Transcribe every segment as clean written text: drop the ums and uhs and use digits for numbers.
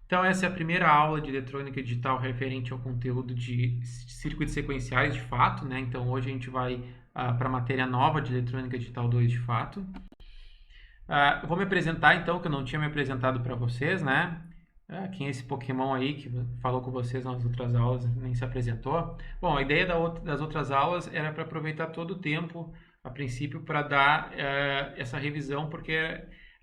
Então, essa é a primeira aula de eletrônica digital referente ao conteúdo de circuitos sequenciais de fato, né? Então, hoje a gente vai para a matéria nova de eletrônica digital 2 de fato. Eu vou me apresentar, então, que eu não tinha me apresentado para vocês, né? Quem é esse Pokémon aí que falou com vocês nas outras aulas nem se apresentou? Bom, a ideia das outras aulas era para aproveitar todo o tempo, a princípio, para dar essa revisão, porque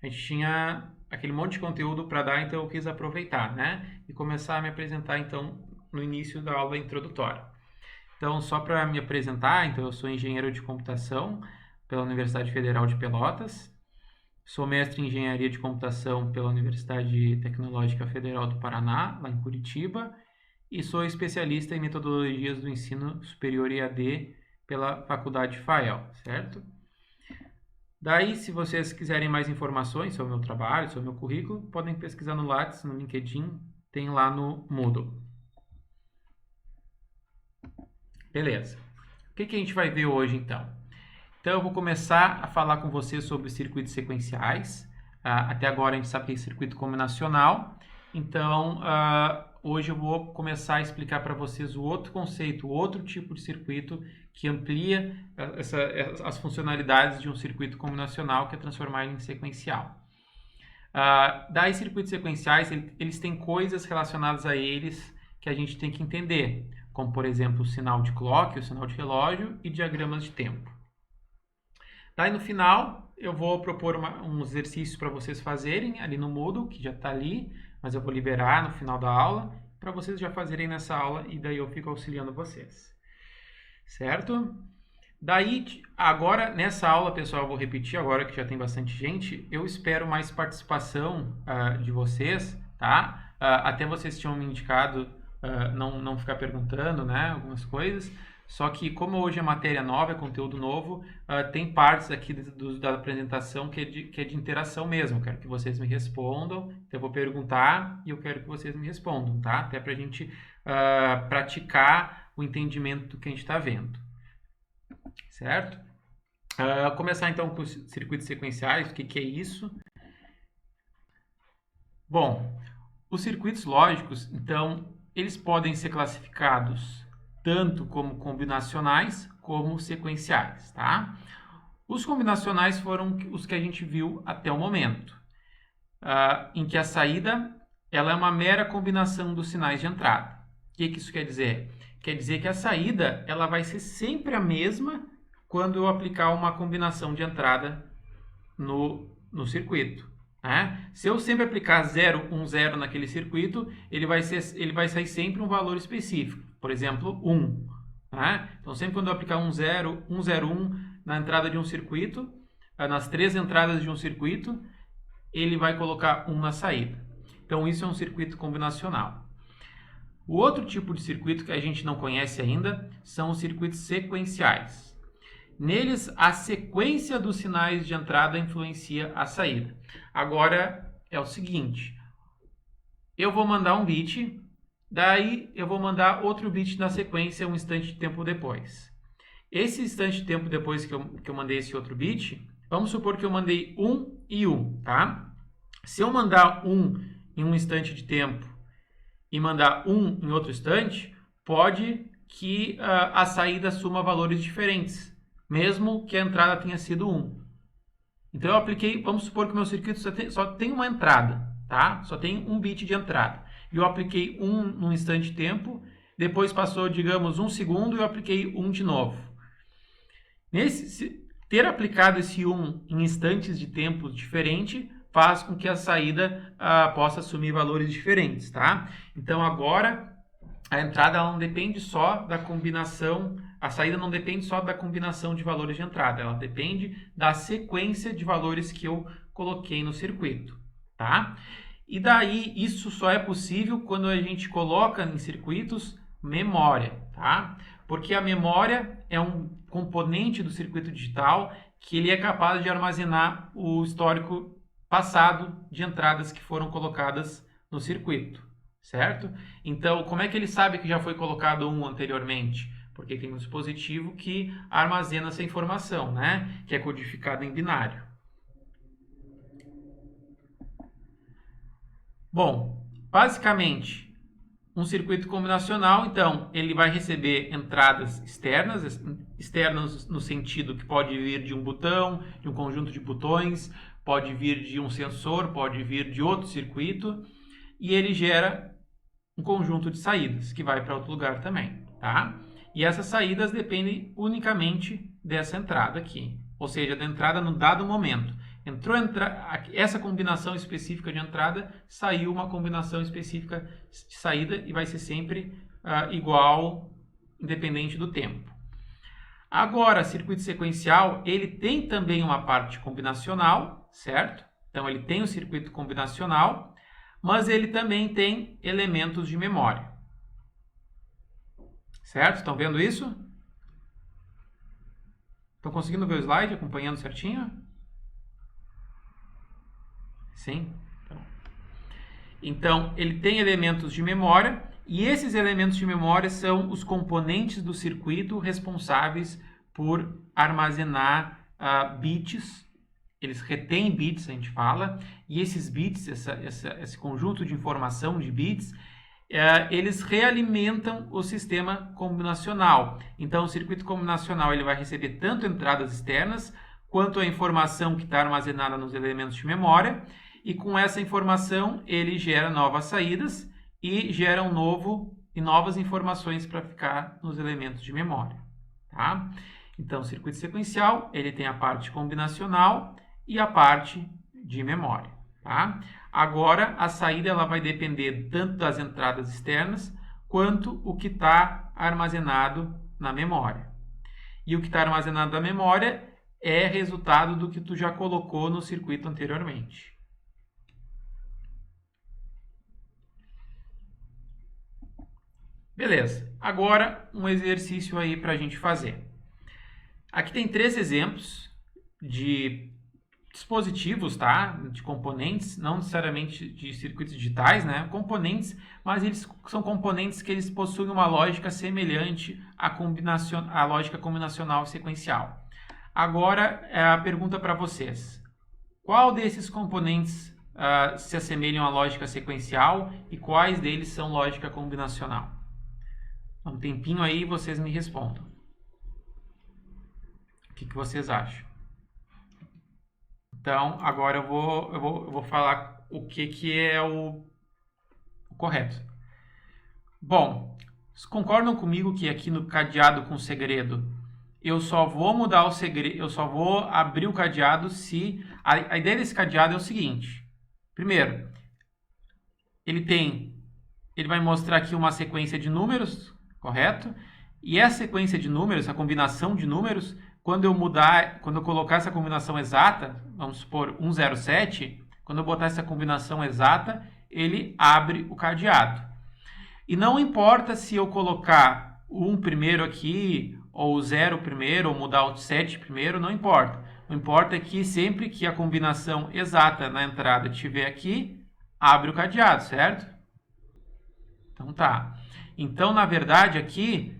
a gente tinha aquele monte de conteúdo para dar, então eu quis aproveitar, né? E começar a me apresentar, então, no início da aula introdutória. Então, só para me apresentar, então eu sou engenheiro de computação pela Universidade Federal de Pelotas, sou mestre em engenharia de computação pela Universidade Tecnológica Federal do Paraná, lá em Curitiba, e sou especialista em metodologias do ensino superior EAD pela Faculdade FAEL, certo? Daí, se vocês quiserem mais informações sobre o meu trabalho, sobre o meu currículo, podem pesquisar no Lattes, no LinkedIn, tem lá no Moodle. Beleza. O que a gente vai ver hoje, então? Então, eu vou começar a falar com vocês sobre circuitos sequenciais. Até agora, a gente sabe que é circuito combinacional. Então, hoje eu vou começar a explicar para vocês o outro conceito, o outro tipo de circuito que amplia as funcionalidades de um circuito combinacional, que é transformar ele em sequencial. Daí, circuitos sequenciais, eles têm coisas relacionadas a eles que a gente tem que entender, como, por exemplo, o sinal de clock, o sinal de relógio e diagramas de tempo. Daí, no final, eu vou propor uns exercícios para vocês fazerem ali no Moodle, que já está ali, mas eu vou liberar no final da aula, para vocês já fazerem nessa aula, e daí eu fico auxiliando vocês. Certo? Daí, agora, nessa aula, pessoal, eu vou repetir agora que já tem bastante gente, eu espero mais participação de vocês, tá? Até vocês tinham me indicado não ficar perguntando, né, algumas coisas. Só que, como hoje é matéria nova, é conteúdo novo, tem partes aqui da apresentação que é de interação mesmo. Eu quero que vocês me respondam, então eu vou perguntar e eu quero que vocês me respondam, tá? Até para a gente praticar o entendimento do que a gente está vendo. Certo? Começar então com os circuitos sequenciais, o que é isso? Bom, os circuitos lógicos, então, eles podem ser classificados tanto como combinacionais como sequenciais, tá? Os combinacionais foram os que a gente viu até o momento, em que a saída ela é uma mera combinação dos sinais de entrada. O que isso quer dizer? Quer dizer que a saída ela vai ser sempre a mesma quando eu aplicar uma combinação de entrada no circuito. Né? Se eu sempre aplicar 0, 1, 0 naquele circuito, ele vai sair sempre um valor específico. Por exemplo, 1. Né? Então, sempre quando eu aplicar 1, 0, 1, 0, 1 na entrada de um circuito, nas 3 entradas de um circuito, ele vai colocar 1 na saída. Então, isso é um circuito combinacional. O outro tipo de circuito que a gente não conhece ainda são os circuitos sequenciais. Neles, a sequência dos sinais de entrada influencia a saída. Agora, é o seguinte, eu vou mandar um bit, daí eu vou mandar outro bit na sequência um instante de tempo depois. Esse instante de tempo depois que eu mandei esse outro bit, vamos supor que eu mandei 1 e 1, tá? Se eu mandar 1 em um instante de tempo e mandar 1 em outro instante, pode que a saída assuma valores diferentes, mesmo que a entrada tenha sido 1. Então eu apliquei, vamos supor que o meu circuito só tem uma entrada, tá? Só tem um bit de entrada. E eu apliquei 1 num instante de tempo, depois passou, digamos, 1 segundo e eu apliquei 1 de novo. Ter aplicado esse 1 em instantes de tempo diferente faz com que a saída possa assumir valores diferentes, tá? Então agora a entrada ela não depende só da combinação, a saída não depende só da combinação de valores de entrada, ela depende da sequência de valores que eu coloquei no circuito, tá? E daí isso só é possível quando a gente coloca em circuitos memória, tá? Porque a memória é um componente do circuito digital que ele é capaz de armazenar o histórico passado de entradas que foram colocadas no circuito, certo? Então, como é que ele sabe que já foi colocado um anteriormente? Porque tem um dispositivo que armazena essa informação, né? Que é codificada em binário. Bom, basicamente, um circuito combinacional, então, ele vai receber entradas externas no sentido que pode vir de um botão, de um conjunto de botões, pode vir de um sensor, pode vir de outro circuito, e ele gera um conjunto de saídas, que vai para outro lugar também, tá? E essas saídas dependem unicamente dessa entrada aqui, ou seja, da entrada no dado momento. Entrou essa combinação específica de entrada, saiu uma combinação específica de saída e vai ser sempre igual, independente do tempo. Agora, circuito sequencial, ele tem também uma parte combinacional, certo? Então, ele tem o circuito combinacional, mas ele também tem elementos de memória. Certo? Estão vendo isso? Estão conseguindo ver o slide, acompanhando certinho? Sim? Então, ele tem elementos de memória, e esses elementos de memória são os componentes do circuito responsáveis por armazenar bits. Eles retêm bits, a gente fala, e esses bits, esse conjunto de informação de bits, eles realimentam o sistema combinacional. Então, o circuito combinacional ele vai receber tanto entradas externas, quanto a informação que está armazenada nos elementos de memória, e com essa informação ele gera novas saídas e gera novas informações para ficar nos elementos de memória. Tá? Então, o circuito sequencial ele tem a parte combinacional e a parte de memória. Tá? Agora, a saída ela vai depender tanto das entradas externas, quanto o que está armazenado na memória. E o que está armazenado na memória é resultado do que tu já colocou no circuito anteriormente. Beleza. Agora, um exercício aí para a gente fazer. Aqui tem 3 exemplos de dispositivos, tá? De componentes, não necessariamente de circuitos digitais, né? Componentes, mas eles são componentes que eles possuem uma lógica semelhante à lógica combinacional e sequencial. Agora, a pergunta para vocês. Qual desses componentes se assemelham à lógica sequencial e quais deles são lógica combinacional? Um tempinho aí vocês me respondam. O que vocês acham? Então, agora eu vou falar o que é o correto. Bom, vocês concordam comigo que aqui no cadeado com segredo, eu só vou mudar o segredo, eu só vou abrir o cadeado se... A ideia desse cadeado é o seguinte. Primeiro, ele vai mostrar aqui uma sequência de números, correto? E essa sequência de números, a combinação de números, quando eu colocar essa combinação exata, vamos supor 107, quando eu botar essa combinação exata, ele abre o cadeado. E não importa se eu colocar o 1 primeiro aqui, ou o 0 primeiro, ou mudar o 7 primeiro, não importa. O que importa é que sempre que a combinação exata na entrada estiver aqui, abre o cadeado, certo? Então tá. Então, na verdade, aqui,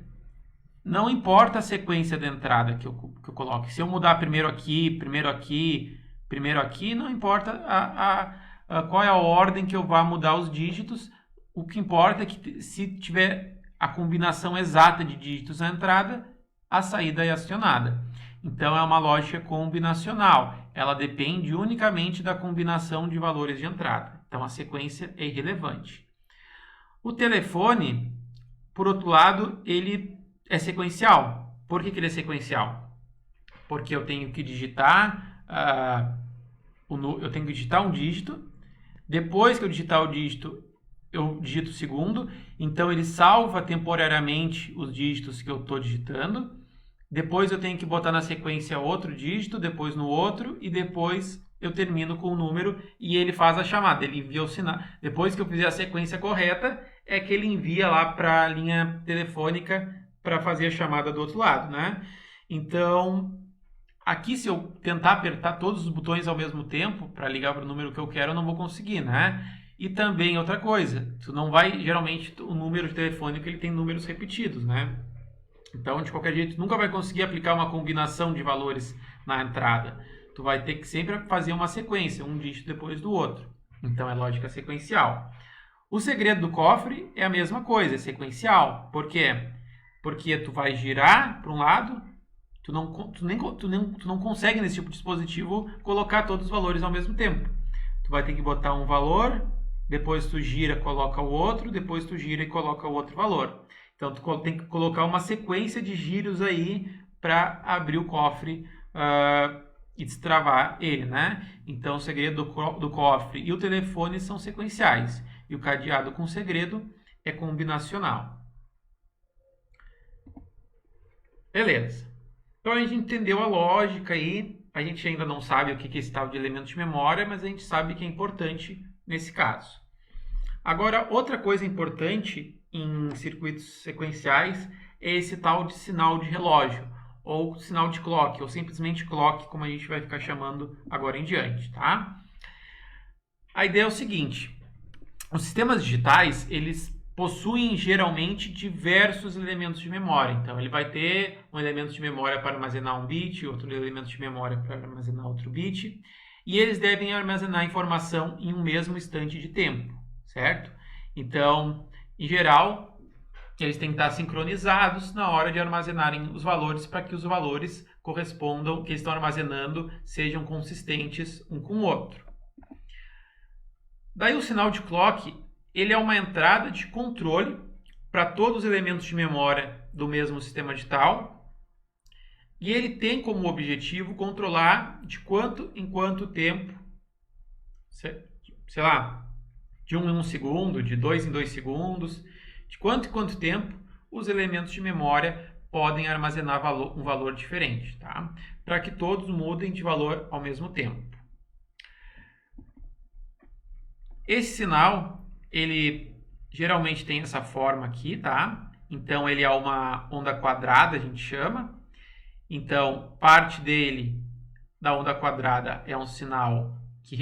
não importa a sequência da entrada que eu coloque. Se eu mudar primeiro aqui, não importa qual é a ordem que eu vá mudar os dígitos. O que importa é que se tiver a combinação exata de dígitos na entrada, a saída é acionada. Então, é uma lógica combinacional. Ela depende unicamente da combinação de valores de entrada. Então, a sequência é irrelevante. O telefone, por outro lado, ele é sequencial. Por que ele é sequencial? Porque eu tenho que digitar um dígito. Depois que eu digitar o dígito, eu digito o segundo. Então, ele salva temporariamente os dígitos que eu estou digitando. Depois eu tenho que botar na sequência outro dígito, depois no outro, e depois eu termino com o número e ele faz a chamada. Ele envia o sinal. Depois que eu fizer a sequência correta, é que ele envia lá para a linha telefônica para fazer a chamada do outro lado, né? Então, aqui se eu tentar apertar todos os botões ao mesmo tempo para ligar para o número que eu quero, eu não vou conseguir, né? E também outra coisa, tu não vai, geralmente o número telefônico ele tem números repetidos, né? Então, de qualquer jeito, tu nunca vai conseguir aplicar uma combinação de valores na entrada. Tu vai ter que sempre fazer uma sequência, um dígito depois do outro. Então, é lógica sequencial. O segredo do cofre é a mesma coisa, é sequencial. Por quê? Porque tu vai girar para um lado, tu não consegue nesse tipo de dispositivo colocar todos os valores ao mesmo tempo. Tu vai ter que botar um valor, depois tu gira, coloca o outro, depois tu gira e coloca o outro valor. Então tu tem que colocar uma sequência de giros aí para abrir o cofre e destravar ele, né? Então o segredo do cofre e o telefone são sequenciais e o cadeado com segredo é combinacional. Beleza. Então a gente entendeu a lógica aí, a gente ainda não sabe o que é esse tal de elemento de memória, mas a gente sabe que é importante nesse caso. Agora, outra coisa importante em circuitos sequenciais é esse tal de sinal de relógio, ou sinal de clock, ou simplesmente clock, como a gente vai ficar chamando agora em diante, tá? A ideia é o seguinte, os sistemas digitais, eles possuem geralmente diversos elementos de memória. Então, ele vai ter um elemento de memória para armazenar um bit, outro elemento de memória para armazenar outro bit, e eles devem armazenar informação em um mesmo instante de tempo, certo? Então, em geral, eles têm que estar sincronizados na hora de armazenarem os valores para que os valores correspondam, que eles estão armazenando, sejam consistentes um com o outro. Daí o sinal de clock, ele é uma entrada de controle para todos os elementos de memória do mesmo sistema digital e ele tem como objetivo controlar de quanto em quanto tempo, sei lá, de 1 em 1 segundo, de 2 em 2 segundos, de quanto em quanto tempo os elementos de memória podem armazenar um valor diferente, tá? Para que todos mudem de valor ao mesmo tempo. Esse sinal, ele geralmente tem essa forma aqui, tá? Então, ele é uma onda quadrada, a gente chama. Então, parte dele, da onda quadrada, é um sinal que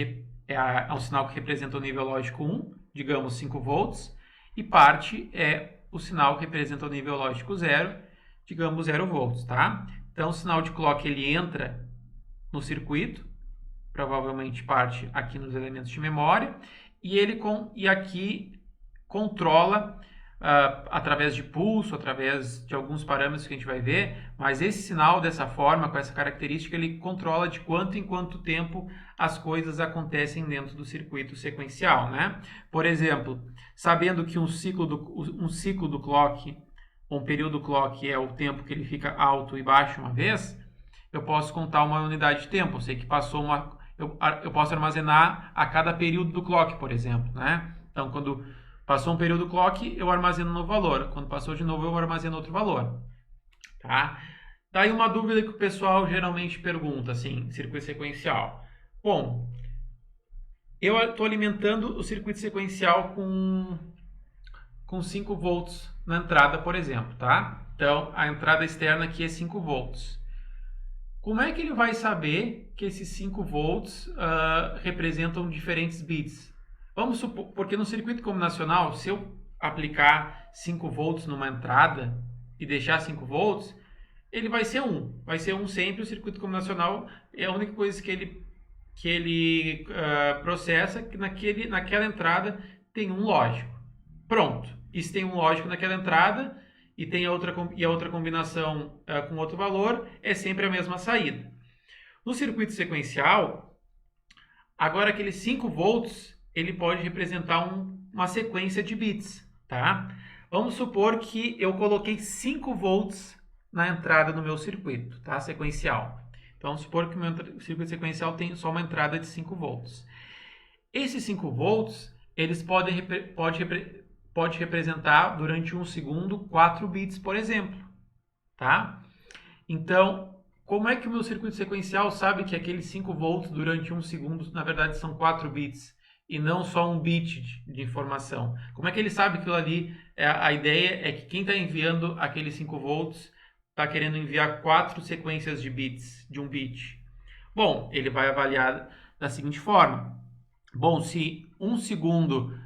representa o nível lógico 1, digamos 5 volts, e parte é o sinal que representa o nível lógico 0, digamos 0 volts, tá? Então, o sinal de clock, ele entra no circuito, provavelmente parte aqui nos elementos de memória, e aqui controla através de pulso, através de alguns parâmetros que a gente vai ver, mas esse sinal dessa forma, com essa característica, ele controla de quanto em quanto tempo as coisas acontecem dentro do circuito sequencial, né? Por exemplo, sabendo que um ciclo do clock, um período clock é o tempo que ele fica alto e baixo uma vez, eu posso contar uma unidade de tempo, eu sei que passou eu posso armazenar a cada período do clock, por exemplo, né? Então, quando passou um período clock, eu armazeno um novo valor. Quando passou de novo, eu armazeno outro valor, tá? Daí uma dúvida que o pessoal geralmente pergunta, assim, circuito sequencial. Bom, eu estou alimentando o circuito sequencial com 5 volts na entrada, por exemplo, tá? Então, a entrada externa aqui é 5 volts. Como é que ele vai saber que esses 5 volts representam diferentes bits? Vamos supor, porque no circuito combinacional, se eu aplicar 5 volts numa entrada e deixar 5 volts, ele vai ser 1. Vai ser 1 sempre, o circuito combinacional é a única coisa que ele processa, que naquela entrada tem um lógico. Pronto, e se tem um lógico naquela entrada e a outra combinação com outro valor, é sempre a mesma saída. No circuito sequencial, agora aqueles 5 volts, ele pode representar uma sequência de bits, tá? Vamos supor que eu coloquei 5 volts na entrada do meu circuito, tá? Sequencial. Então, vamos supor que o meu circuito sequencial tem só uma entrada de 5 volts. Esses 5 volts, eles pode representar durante 1 segundo 4 bits, por exemplo, tá? Então, como é que o meu circuito sequencial sabe que aqueles 5 volts durante 1 segundo, na verdade, são 4 bits e não só um bit de informação? Como é que ele sabe que aquilo ali, a ideia é que quem está enviando aqueles 5 volts está querendo enviar 4 sequências de bits, de 1 bit? Bom, ele vai avaliar da seguinte forma. Bom, se 1 segundo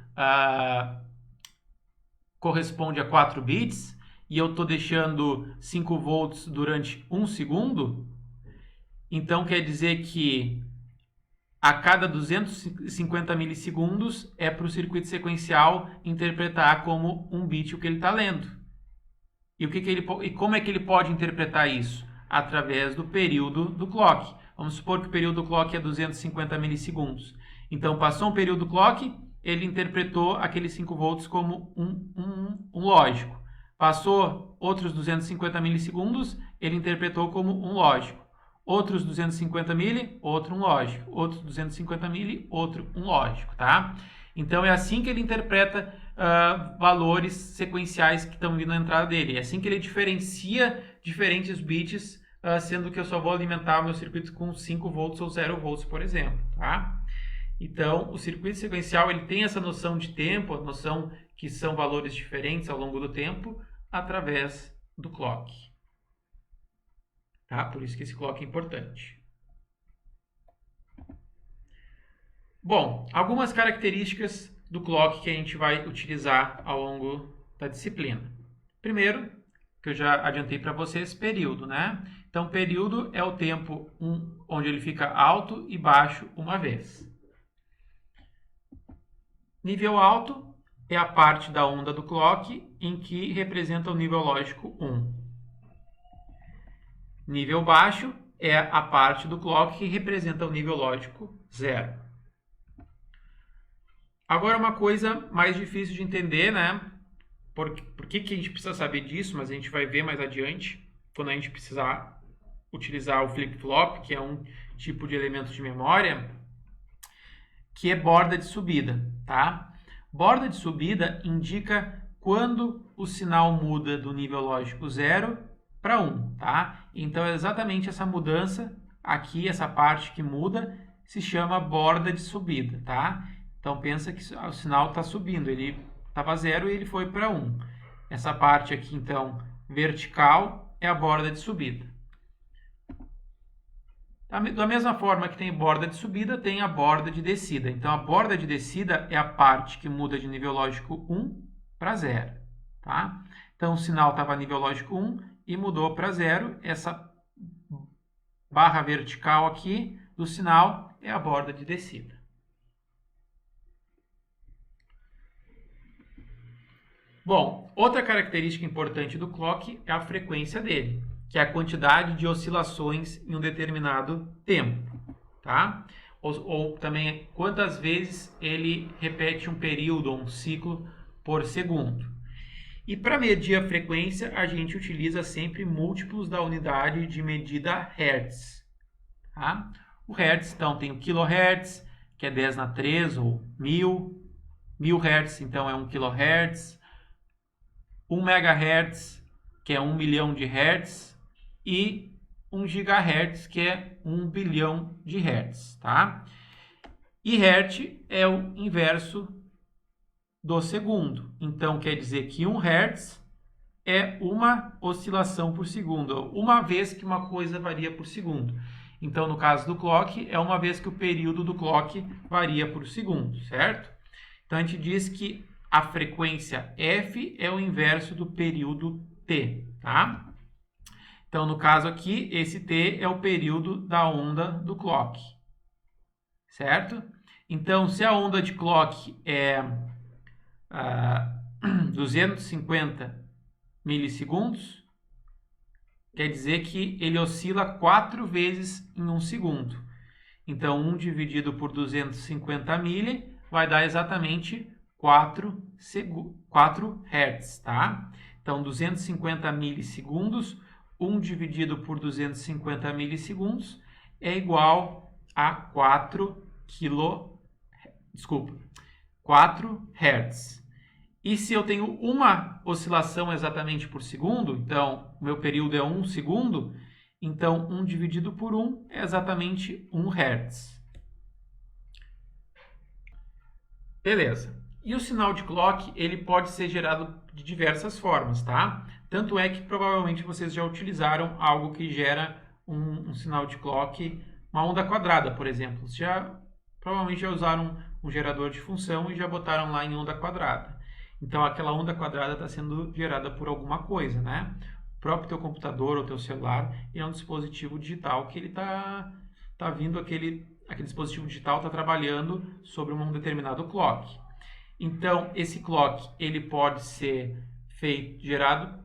corresponde a 4 bits e eu estou deixando 5 volts durante 1 segundo, então quer dizer que a cada 250 milissegundos é para o circuito sequencial interpretar como um bit o que ele está lendo. E como é que ele pode interpretar isso? Através do período do clock. Vamos supor que o período do clock é 250 milissegundos. Então, passou um período do clock, ele interpretou aqueles 5 volts como um lógico. Passou outros 250 milissegundos, ele interpretou como um lógico. Outros 250 mili, outro um lógico. Outros 250 mili, outro um lógico, tá? Então, é assim que ele interpreta valores sequenciais que estão vindo na entrada dele. É assim que ele diferencia diferentes bits, sendo que eu só vou alimentar o meu circuito com 5 volts ou 0 volts, por exemplo, tá? Então, o circuito sequencial ele tem essa noção de tempo, a noção que são valores diferentes ao longo do tempo, através do clock. Tá? Por isso que esse clock é importante. Bom, algumas características do clock que a gente vai utilizar ao longo da disciplina. Primeiro, que eu já adiantei para vocês, período, né? Então, período é o tempo onde ele fica alto e baixo uma vez. Nível alto é a parte da onda do clock em que representa o nível lógico 1. Nível baixo é a parte do clock que representa o nível lógico 0. Agora, uma coisa mais difícil de entender, né? Por que a gente precisa saber disso, mas a gente vai ver mais adiante, quando a gente precisar utilizar o flip-flop, que é um tipo de elemento de memória, que é borda de subida, tá? Borda de subida indica quando o sinal muda do nível lógico 0 para 1, tá? Então, é exatamente essa mudança aqui, essa parte que muda, se chama borda de subida, tá? Então, pensa que o sinal está subindo, ele estava 0 e ele foi para 1. Essa parte aqui, então, vertical, é a borda de subida. Da mesma forma que tem borda de subida, tem a borda de descida. Então, a borda de descida é a parte que muda de nível lógico 1 para 0. Tá? Então, o sinal estava nível lógico 1 e mudou para 0. Essa barra vertical aqui do sinal é a borda de descida. Bom, outra característica importante do clock é a frequência dele, que é a quantidade de oscilações em um determinado tempo, tá? Ou também quantas vezes ele repete um período ou um ciclo por segundo. E para medir a frequência, a gente utiliza sempre múltiplos da unidade de medida Hertz. Tá? O Hertz, então, tem o kHz, que é 10 na 3 ou 1000. 1000 Hz, então, é 1 kHz. 1 MHz, que é 1 milhão de Hertz. E 1 GHz, que é 1 bilhão de Hertz. Tá? E Hertz é o inverso do segundo. Então, quer dizer que 1 Hz é uma oscilação por segundo, uma vez que uma coisa varia por segundo. Então, no caso do clock, é uma vez que o período do clock varia por segundo, certo? Então, a gente diz que a frequência f é o inverso do período t, tá? Então, no caso aqui, esse t é o período da onda do clock, certo? Então, se a onda de clock é 250 milissegundos, quer dizer que ele oscila 4 vezes em 1 segundo. Então, 1 dividido por 250 mili vai dar exatamente 4 Hz, tá? Então, 250 milissegundos, 1 dividido por 250 milissegundos é igual a 4 Hz. E se eu tenho uma oscilação exatamente por segundo, então o meu período é 1 segundo, então 1 dividido por 1 é exatamente 1 Hz. Beleza. E o sinal de clock, ele pode ser gerado de diversas formas, tá? Tanto é que provavelmente vocês já utilizaram algo que gera um sinal de clock, uma onda quadrada, por exemplo. Vocês provavelmente já usaram um gerador de função e já botaram lá em onda quadrada. Então, aquela onda quadrada está sendo gerada por alguma coisa, né? O próprio teu computador ou teu celular é um dispositivo digital que ele tá vindo aquele dispositivo digital está trabalhando sobre um determinado clock. Então, esse clock ele pode ser gerado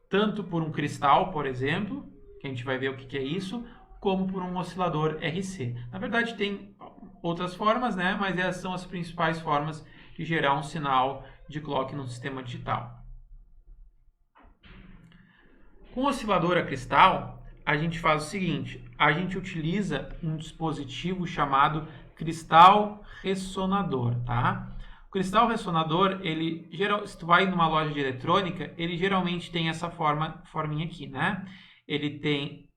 tanto por um cristal, por exemplo, que a gente vai ver o que é isso, como por um oscilador RC. Na verdade, tem outras formas, né? Mas essas são as principais formas de gerar um sinal de clock no sistema digital. Com o oscilador a cristal, a gente faz o seguinte, a gente utiliza um dispositivo chamado cristal ressonador, tá? O cristal ressonador, se tu vai numa loja de eletrônica, ele geralmente tem essa forminha aqui, né? Ele tem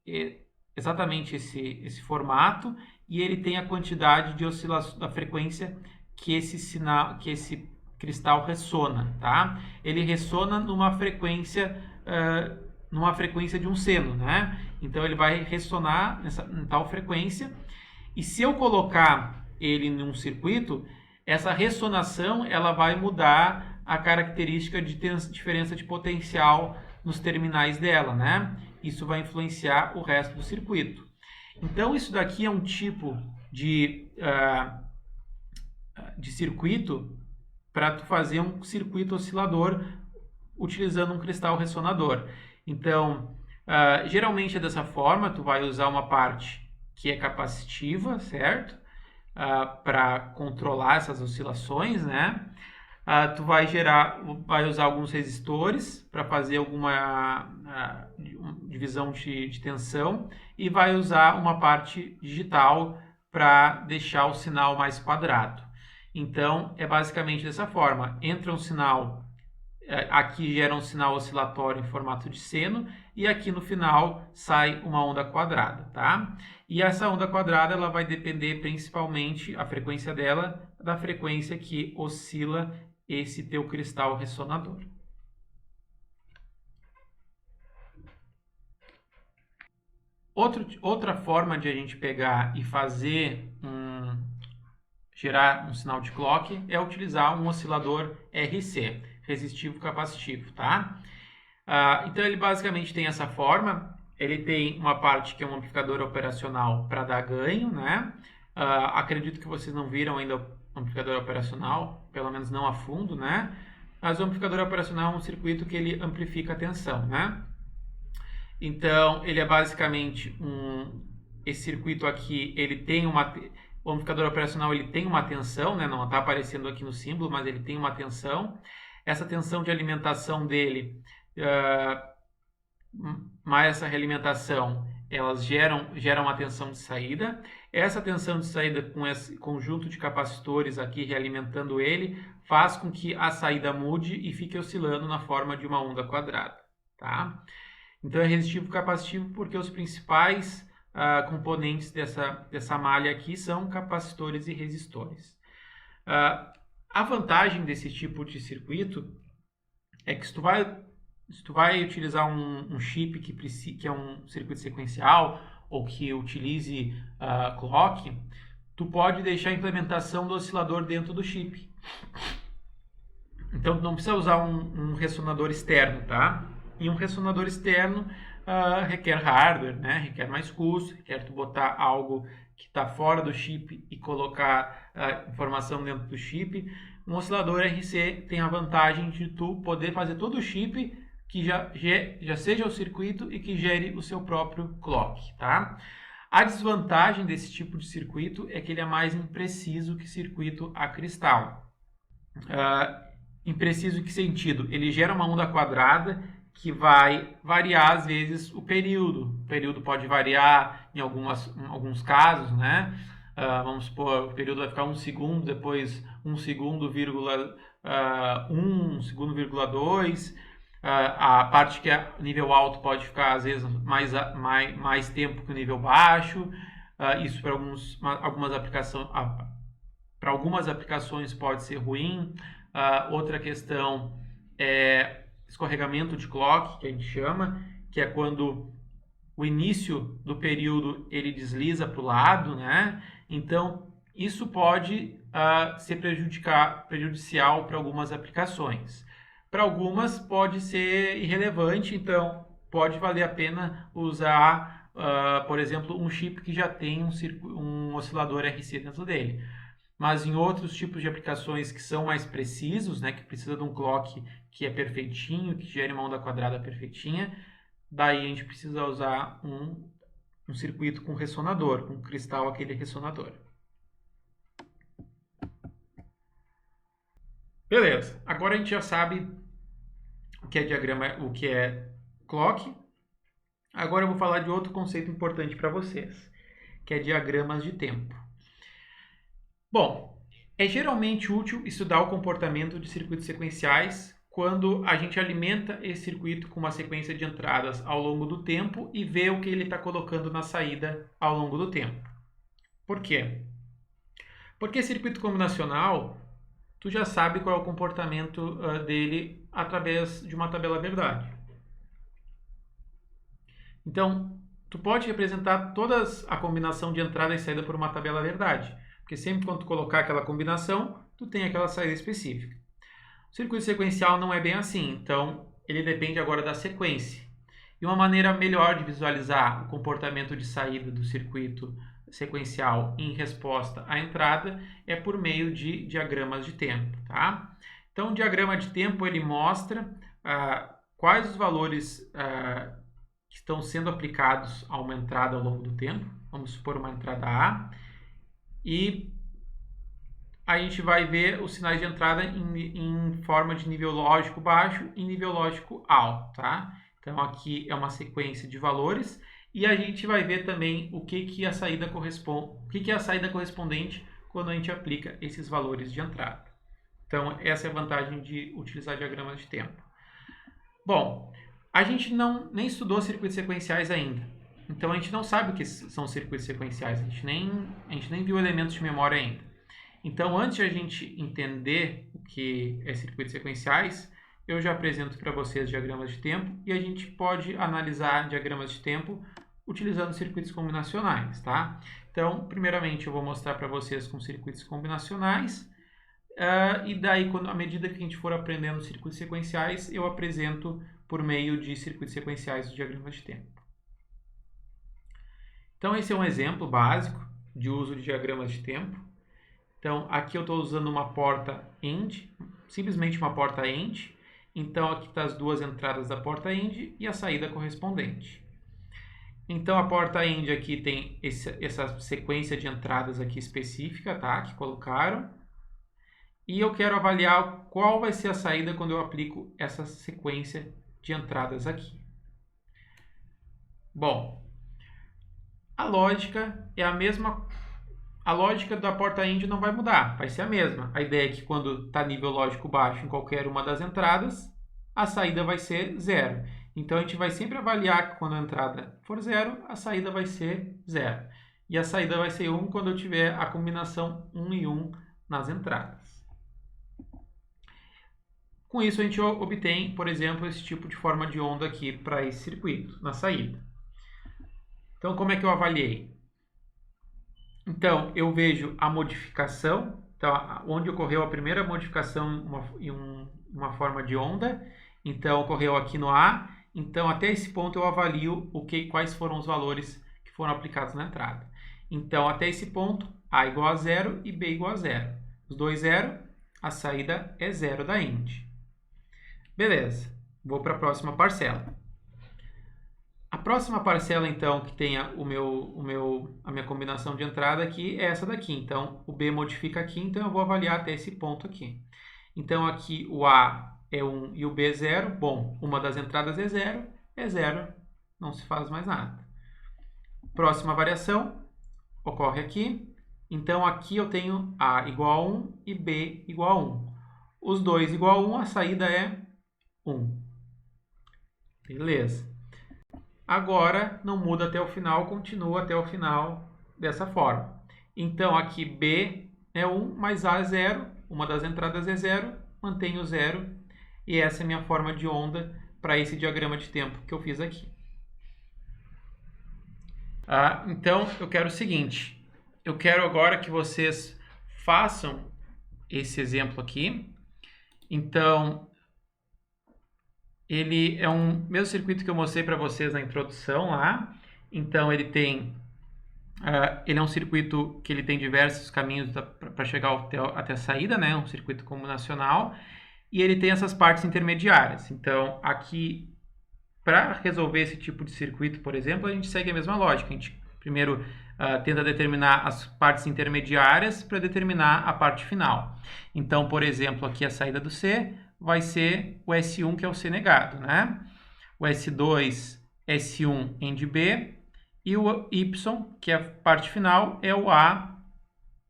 exatamente esse formato e ele tem a quantidade de oscilação da frequência que esse cristal ressona, tá? Ele ressona numa frequência de um seno, né? Então ele vai ressonar em tal frequência. E se eu colocar ele em um circuito, essa ressonação ela vai mudar a característica de diferença de potencial nos terminais dela, né? Isso vai influenciar o resto do circuito. Então isso daqui é um tipo de circuito para tu fazer um circuito oscilador utilizando um cristal ressonador. Então, geralmente é dessa forma, tu vai usar uma parte que é capacitiva, certo? Para controlar essas oscilações, né? Tu vai usar alguns resistores para fazer alguma divisão de tensão e vai usar uma parte digital para deixar o sinal mais quadrado. Então, é basicamente dessa forma. Entra um sinal, aqui gera um sinal oscilatório em formato de seno e aqui no final sai uma onda quadrada, tá? E essa onda quadrada ela vai depender principalmente, a frequência dela, da frequência que oscila esse teu cristal ressonador. Outra forma de a gente pegar e gerar um sinal de clock é utilizar um oscilador RC, resistivo capacitivo, tá? Então ele basicamente tem essa forma, ele tem uma parte que é um amplificador operacional para dar ganho, né? Acredito que vocês não viram ainda o amplificador operacional, pelo menos não a fundo, né? Mas o amplificador operacional é um circuito que ele amplifica a tensão, né? Então, ele é basicamente esse circuito aqui, ele tem o amplificador operacional ele tem uma tensão, né? Não está aparecendo aqui no símbolo, mas ele tem uma tensão. Essa tensão de alimentação dele, mais essa realimentação, elas geram uma tensão de saída. Essa tensão de saída com esse conjunto de capacitores aqui realimentando ele, faz com que a saída mude e fique oscilando na forma de uma onda quadrada, tá? Então é resistivo capacitivo porque os principais componentes dessa malha aqui são capacitores e resistores. A vantagem desse tipo de circuito é que se tu vai utilizar um chip que é um circuito sequencial ou que utilize clock, tu pode deixar a implementação do oscilador dentro do chip. Então tu não precisa usar um ressonador externo, tá? E um ressonador externo requer hardware, né? Requer mais custo, requer tu botar algo que está fora do chip e colocar informação dentro do chip. Um oscilador RC tem a vantagem de tu poder fazer todo o chip que já seja o circuito e que gere o seu próprio clock, tá? A desvantagem desse tipo de circuito é que ele é mais impreciso que circuito a cristal. Impreciso em que sentido? Ele gera uma onda quadrada que vai variar, às vezes, o período. O período pode variar em alguns casos, né? Vamos supor, o período vai ficar 1 segundo, depois 1 segundo, 1 segundo, 2. A parte que é nível alto pode ficar, às vezes, mais tempo que o nível baixo. Isso para algumas aplicações pode ser ruim. Outra questão é escorregamento de clock, que a gente chama, que é quando o início do período ele desliza para o lado, né? Então, isso pode ser prejudicial para algumas aplicações. Para algumas pode ser irrelevante, então pode valer a pena usar por exemplo, um chip que já tem um oscilador RC dentro dele. Mas em outros tipos de aplicações que são mais precisos, né, que precisa de um clock que é perfeitinho, que gere uma onda quadrada perfeitinha, daí a gente precisa usar um circuito com ressonador, um cristal aquele ressonador. Beleza, agora a gente já sabe o que é diagrama, o que é clock. Agora eu vou falar de outro conceito importante para vocês, que é diagramas de tempo. Bom, é geralmente útil estudar o comportamento de circuitos sequenciais quando a gente alimenta esse circuito com uma sequência de entradas ao longo do tempo e vê o que ele está colocando na saída ao longo do tempo. Por quê? Porque circuito combinacional, tu já sabe qual é o comportamento dele através de uma tabela verdade. Então, tu pode representar toda a combinação de entrada e saída por uma tabela verdade. Porque sempre quando tu colocar aquela combinação, tu tem aquela saída específica. O circuito sequencial não é bem assim, então ele depende agora da sequência. E uma maneira melhor de visualizar o comportamento de saída do circuito sequencial em resposta à entrada é por meio de diagramas de tempo, tá? Então, o diagrama de tempo ele mostra quais os valores que estão sendo aplicados a uma entrada ao longo do tempo. Vamos supor uma entrada A. E a gente vai ver os sinais de entrada em forma de nível lógico baixo e nível lógico alto, tá? Então, aqui é uma sequência de valores e a gente vai ver também o que a saída corresponde, o que é a saída correspondente quando a gente aplica esses valores de entrada. Então, essa é a vantagem de utilizar diagramas de tempo. Bom, a gente nem estudou circuitos sequenciais ainda. Então, a gente não sabe o que são circuitos sequenciais. A gente nem viu elementos de memória ainda. Então, antes de a gente entender o que é circuitos sequenciais, eu já apresento para vocês diagramas de tempo e a gente pode analisar diagramas de tempo utilizando circuitos combinacionais, tá? Então, primeiramente, eu vou mostrar para vocês com circuitos combinacionais e daí, à medida que a gente for aprendendo circuitos sequenciais, eu apresento por meio de circuitos sequenciais os diagramas de tempo. Então, esse é um exemplo básico de uso de diagramas de tempo. Então, aqui eu estou usando uma porta AND, simplesmente uma porta AND. Então, aqui estão as duas entradas da porta AND e a saída correspondente. Então, a porta AND aqui tem essa sequência de entradas aqui específica, tá? Que colocaram. E eu quero avaliar qual vai ser a saída quando eu aplico essa sequência de entradas aqui. Bom, a lógica é a mesma. A lógica da porta AND não vai mudar, vai ser a mesma. A ideia é que quando está nível lógico baixo em qualquer uma das entradas, a saída vai ser 0. Então, a gente vai sempre avaliar que quando a entrada for 0, a saída vai ser 0. E a saída vai ser 1 quando eu tiver a combinação 1 e 1 nas entradas. Com isso, a gente obtém, por exemplo, esse tipo de forma de onda aqui para esse circuito, na saída. Então, como é que eu avaliei? Então, eu vejo a modificação, então, onde ocorreu a primeira modificação em uma forma de onda. Então, ocorreu aqui no A. Então, até esse ponto eu avalio quais foram os valores que foram aplicados na entrada. Então, até esse ponto, A igual a 0 e B igual a 0. Os dois 0, a saída é 0 da AND. Beleza, vou para a próxima parcela. A próxima parcela, então, que tem a minha combinação de entrada aqui é essa daqui. Então, o B modifica aqui, então eu vou avaliar até esse ponto aqui. Então, aqui o A é 1 e o B é 0. Bom, uma das entradas é 0, não se faz mais nada. Próxima variação ocorre aqui. Então, aqui eu tenho A igual a 1 e B igual a 1. Os dois igual a 1, a saída é 1. Beleza. Agora, não muda até o final, continua até o final dessa forma. Então, aqui B é 1, mais A é 0. Uma das entradas é 0, mantenho 0. E essa é a minha forma de onda para esse diagrama de tempo que eu fiz aqui. Então, eu quero o seguinte. Eu quero agora que vocês façam esse exemplo aqui. Então, ele é um mesmo circuito que eu mostrei para vocês na introdução lá. Então, ele é um circuito que ele tem diversos caminhos para chegar até a saída, né? Um circuito combinacional. E ele tem essas partes intermediárias. Então, aqui, para resolver esse tipo de circuito, por exemplo, a gente segue a mesma lógica. A gente primeiro tenta determinar as partes intermediárias para determinar a parte final. Então, por exemplo, aqui a saída do C vai ser o S1, que é o C negado, né? O S2, S1 AND B, e o Y, que é a parte final, é o A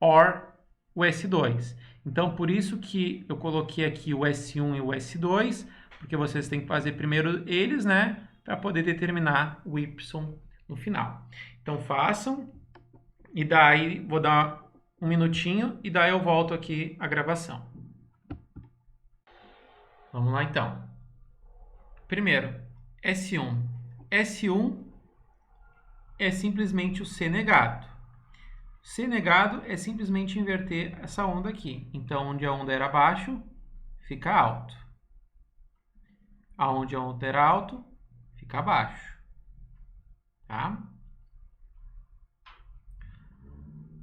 OR o S2. Então, por isso que eu coloquei aqui o S1 e o S2, porque vocês têm que fazer primeiro eles, né? Para poder determinar o Y no final. Então, façam. E daí, vou dar um minutinho e daí eu volto aqui a gravação. Vamos lá, então. Primeiro, S1. S1 é simplesmente o C negado. C negado é simplesmente inverter essa onda aqui. Então, onde a onda era baixo, fica alto. Aonde a onda era alto, fica baixo. Tá?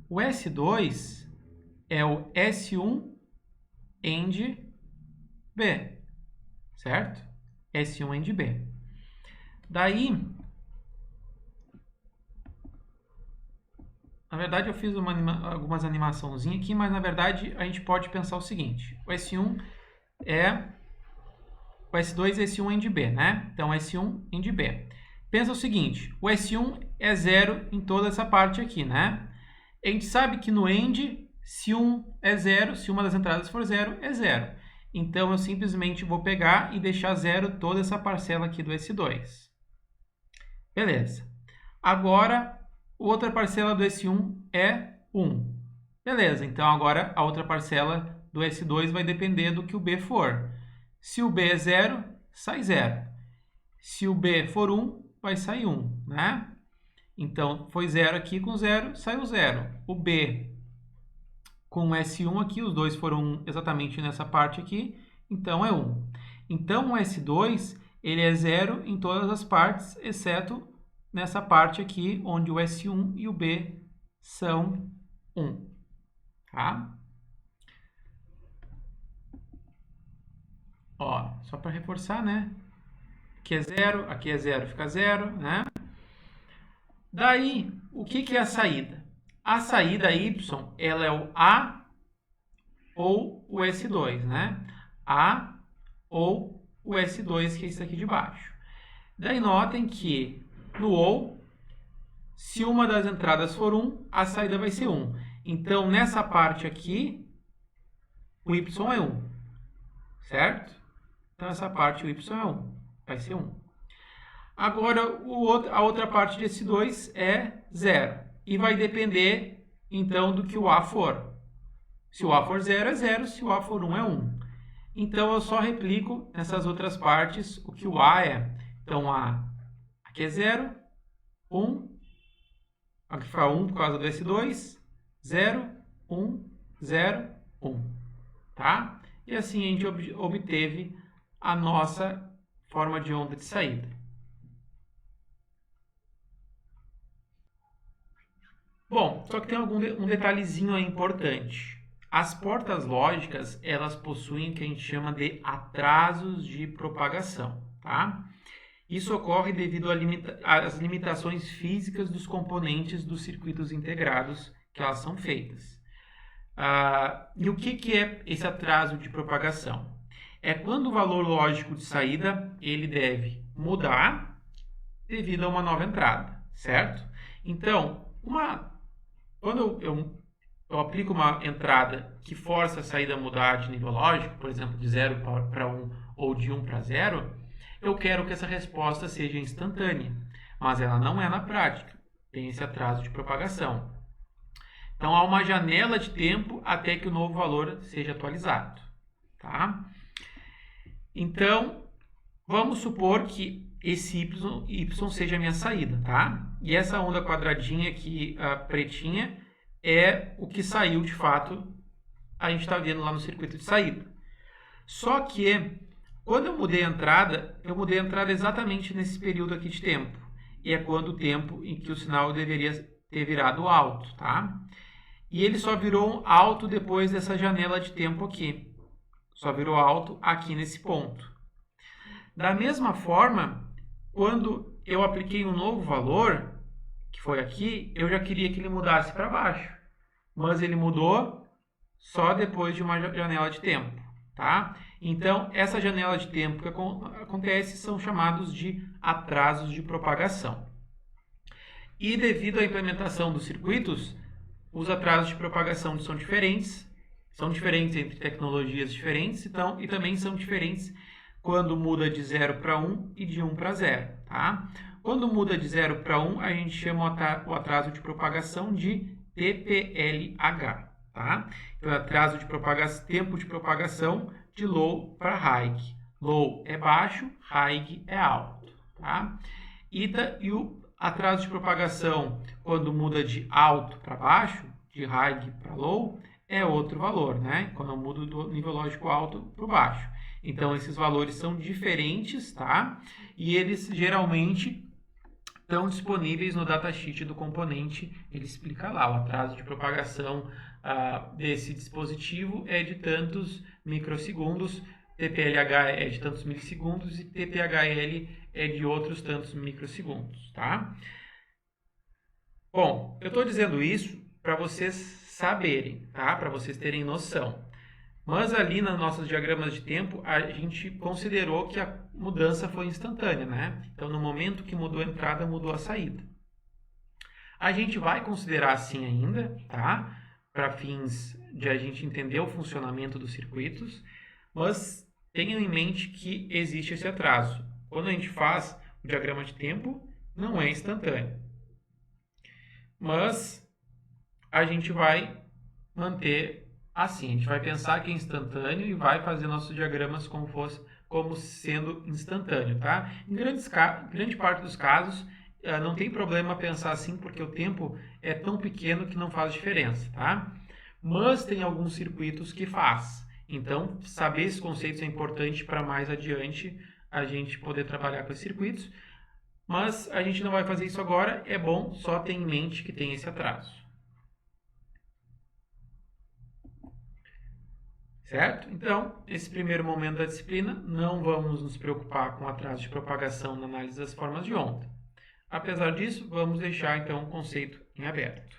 O S2 é o S1 AND B, certo? S1 AND B. Daí, na verdade eu fiz algumas animaçãozinhas aqui, mas na verdade a gente pode pensar o seguinte. O S1 é o S2 S1 AND B, né? Então, S1 AND B. Pensa o seguinte, o S1 é 0 em toda essa parte aqui, né? A gente sabe que no AND, se 1 é 0, se uma das entradas for 0, é 0. Então, eu simplesmente vou pegar e deixar 0 toda essa parcela aqui do S2. Beleza. Agora, outra parcela do S1 é 1. Beleza, então agora a outra parcela do S2 vai depender do que o B for. Se o B é 0, sai 0. Se o B for 1, vai sair 1, né? Então, foi 0 aqui com 0, saiu 0. O B com o S1 aqui, os dois foram exatamente nessa parte aqui, então é 1. Então, o S2, ele é 0 em todas as partes, exceto nessa parte aqui, onde o S1 e o B são 1. Tá? Ó, só para reforçar, né? Aqui é 0, fica 0, né? Daí, o que é a saída? A saída Y, ela é o A ou o S2, né? A ou o S2, que é isso aqui de baixo. Daí, notem que no OU, se uma das entradas for 1, a saída vai ser 1. Então, nessa parte aqui, o Y é 1, certo? Então, essa parte, o Y é 1, vai ser 1. Agora, a outra parte desse 2 é 0. E vai depender, então, do que o A for. Se o A for 0, é 0. Se o A for 1, é 1. Então, eu só replico nessas outras partes o que o A é. Então, aqui é 0, 1. Aqui foi 1 por causa do S2. 0, 1, 0, 1. Tá? E assim a gente obteve a nossa forma de onda de saída. Bom, só que tem um detalhezinho aí importante. As portas lógicas, elas possuem o que a gente chama de atrasos de propagação, tá? Isso ocorre devido às limitações físicas dos componentes dos circuitos integrados que elas são feitas. E o que é esse atraso de propagação? É quando o valor lógico de saída ele deve mudar devido a uma nova entrada, certo? Então, quando eu aplico uma entrada que força a saída a mudar de nível lógico, por exemplo, de 0 para 1 ou de 1 para 0, eu quero que essa resposta seja instantânea, mas ela não é na prática, tem esse atraso de propagação. Então, há uma janela de tempo até que o novo valor seja atualizado. Tá? Então, vamos supor que esse y seja a minha saída, tá? E essa onda quadradinha aqui, a pretinha, é o que saiu de fato, a gente está vendo lá no circuito de saída. Só que, quando eu mudei a entrada exatamente nesse período aqui de tempo. e é quando o tempo em que o sinal deveria ter virado alto, tá? E ele só virou alto depois dessa janela de tempo aqui. Só virou alto aqui nesse ponto. Da mesma forma, quando eu apliquei um novo valor, que foi aqui, eu já queria que ele mudasse para baixo. Mas ele mudou só depois de uma janela de tempo, tá? Então, essa janela de tempo que acontece são chamados de atrasos de propagação. E devido à implementação dos circuitos, os atrasos de propagação são diferentes entre tecnologias diferentes, então, e também são diferentes quando muda de 0 para 1 e de 1 para 0, tá? Quando muda de 0 para 1, a gente chama o atraso de propagação de TPLH, tá? Então, atraso de tempo de propagação de low para high. Low é baixo, high é alto, tá? E o atraso de propagação, quando muda de alto para baixo, de high para low, é outro valor, né? Quando eu mudo do nível lógico alto para o baixo. Então, esses valores são diferentes, tá? E eles geralmente estão disponíveis no datasheet do componente. Ele explica lá, o atraso de propagação desse dispositivo é de tantos microsegundos, TPLH é de tantos milissegundos e TPHL é de outros tantos microsegundos, tá? Bom, eu estou dizendo isso para vocês saberem, tá? Para vocês terem noção. Mas ali nos nossos diagramas de tempo, a gente considerou que a mudança foi instantânea, né? Então, no momento que mudou a entrada, mudou a saída. A gente vai considerar assim ainda, tá? Para fins de a gente entender o funcionamento dos circuitos, mas tenham em mente que existe esse atraso. Quando a gente faz o diagrama de tempo, não é instantâneo. Mas a gente vai manter assim, a gente vai pensar que é instantâneo e vai fazer nossos diagramas como sendo instantâneo, tá? Em grande parte dos casos, não tem problema pensar assim, porque o tempo é tão pequeno que não faz diferença, tá? Mas tem alguns circuitos que faz. Então, saber esses conceitos é importante para mais adiante a gente poder trabalhar com esses circuitos. Mas a gente não vai fazer isso agora, é bom só ter em mente que tem esse atraso. Certo? Então, nesse primeiro momento da disciplina, não vamos nos preocupar com atraso de propagação na análise das formas de onda. Apesar disso, vamos deixar então o conceito em aberto.